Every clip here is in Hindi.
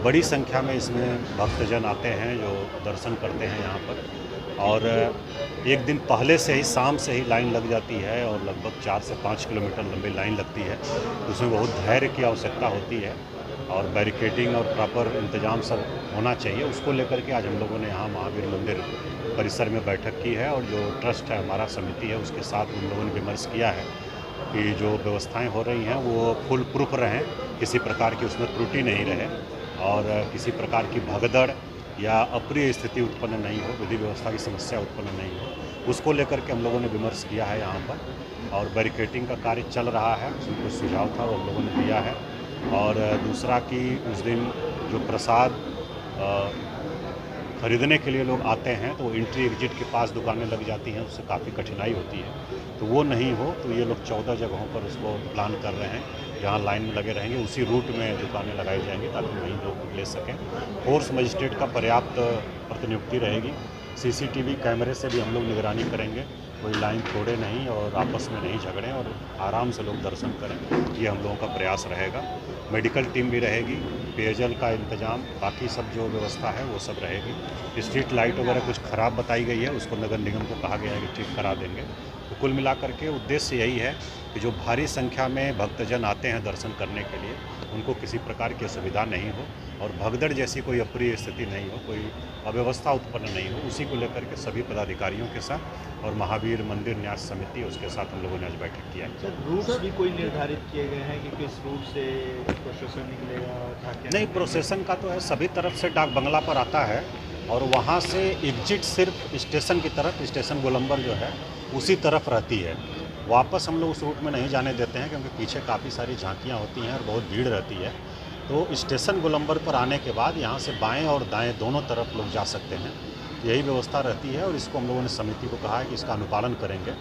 बड़ी संख्या में इसमें भक्तजन आते हैं जो दर्शन करते हैं यहाँ पर। और एक दिन पहले से ही शाम से ही लाइन लग जाती है और लगभग 4 से 5 किलोमीटर लंबी लाइन लगती है। उसमें बहुत धैर्य की आवश्यकता होती है और बैरिकेडिंग और प्रॉपर इंतज़ाम सब होना चाहिए। उसको लेकर के आज हम लोगों ने यहाँ महावीर मंदिर परिसर में बैठक की है और जो ट्रस्ट है, हमारा समिति है, उसके साथ हम लोगों ने विमर्श किया है कि जो व्यवस्थाएं हो रही हैं वो फुल प्रूफ रहें, किसी प्रकार की उसमें त्रुटि नहीं रहे और किसी प्रकार की भगदड़ या अप्रिय स्थिति उत्पन्न नहीं हो, विधि व्यवस्था की समस्या उत्पन्न नहीं हो। उसको लेकर के हम लोगों ने विमर्श किया है यहाँ पर और बैरिकेडिंग का कार्य चल रहा है। उसमें कुछ सुझाव था वो हम लोगों ने दिया है। और दूसरा कि उस दिन जो प्रसाद खरीदने के लिए लोग आते हैं तो एंट्री एग्जिट के पास दुकानें लग जाती हैं, उससे काफ़ी कठिनाई होती है। तो वो नहीं हो, तो ये लोग 14 जगहों पर उसको प्लान कर रहे हैं, जहाँ लाइन में लगे रहेंगे, उसी रूट में दुकानें लगाई जाएंगी ताकि वहीं लोग ले सकें। फोर्स मजिस्ट्रेट का पर्याप्त प्रतिनियुक्ति रहेगी। सीसीटीवी कैमरे से भी हम लोग निगरानी करेंगे, कोई लाइन तोड़े नहीं और आपस में नहीं झगड़ें और आराम से लोग दर्शन करें, ये हम लोगों का प्रयास रहेगा। मेडिकल टीम भी रहेगी, पेयजल का इंतज़ाम, बाकी सब जो व्यवस्था है वो सब रहेगी। स्ट्रीट लाइट वगैरह कुछ ख़राब बताई गई है, उसको नगर निगम को कहा गया है कि ठीक करा देंगे। तो कुल मिलाकर के उद्देश्य यही है कि जो भारी संख्या में भक्तजन आते हैं दर्शन करने के लिए, उनको किसी प्रकार की असुविधा नहीं हो और भगदड़ जैसी कोई अप्रिय स्थिति नहीं हो, कोई अव्यवस्था उत्पन्न नहीं हो। उसी को लेकर के सभी पदाधिकारियों के साथ और महावीर मंदिर न्यास समिति, उसके साथ हम लोगों ने आज बैठक किया है। सर, रूट्स भी कोई निर्धारित किए गए हैं कि किस रूट से प्रोसेसन निकलेगा? नहीं, प्रोसेसन का तो है, सभी तरफ से डाक बंगला पर आता है और वहाँ से एग्जिट सिर्फ स्टेशन की तरफ, स्टेशन गोलंबर जो है उसी तरफ रहती है। वापस हम लोग उस रूट में नहीं जाने देते हैं क्योंकि पीछे काफ़ी सारी झांकियाँ होती हैं और बहुत भीड़ रहती है। तो स्टेशन गोलंबर पर आने के बाद यहाँ से बाएं और दाएं दोनों तरफ लोग जा सकते हैं, यही व्यवस्था रहती है। और इसको हम लोगों ने समिति को कहा है कि इसका अनुपालन करेंगे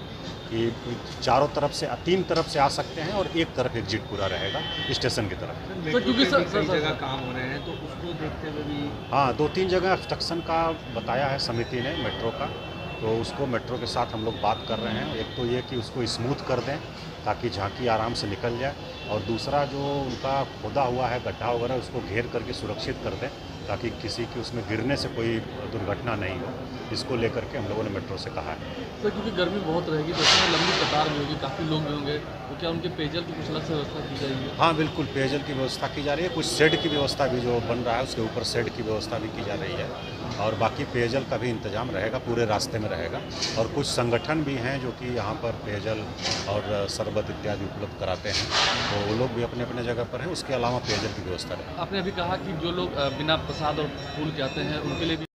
कि चारों तरफ से, 3 तरफ से आ सकते हैं और एक तरफ एग्जिट पूरा रहेगा स्टेशन की तरफ। सर, क्योंकि कई जगह काम हो रहे हैं तो उसको देखते हुए भी हाँ, 2-3 जगह ऑब्स्ट्रक्शन का बताया है समिति ने मेट्रो का, तो उसको मेट्रो के साथ हम लोग बात कर रहे हैं। एक तो ये कि उसको स्मूथ कर दें ताकि झांकी आराम से निकल जाए, और दूसरा जो उनका खोदा हुआ है गड्ढा वगैरह, उसको घेर करके सुरक्षित कर दें ताकि किसी की उसमें गिरने से कोई दुर्घटना नहीं हो। इसको लेकर के हम लोगों ने मेट्रो से कहा है। सर, क्योंकि गर्मी बहुत रहेगी तो उसमें लंबी कतार भी होगी, काफ़ी लोग भी होंगे, तो क्या उनके पेयजल की कुछ अलग से व्यवस्था की जाएगी? हाँ बिल्कुल, पेयजल की व्यवस्था की जा रही है। कुछ शेड की व्यवस्था भी जो बन रहा है उसके ऊपर शेड की व्यवस्था भी की जा रही है और बाकी पेयजल का भी इंतजाम रहेगा, पूरे रास्ते में रहेगा। और कुछ संगठन भी हैं जो कि यहाँ पर पेयजल और शरबत इत्यादि उपलब्ध कराते हैं, तो वो लोग भी अपने अपने जगह पर हैं। उसके अलावा पेयजल की व्यवस्था रहेगी। आपने अभी कहा कि जो लोग बिना प्रसाद और फूल के आते हैं उनके लिए भी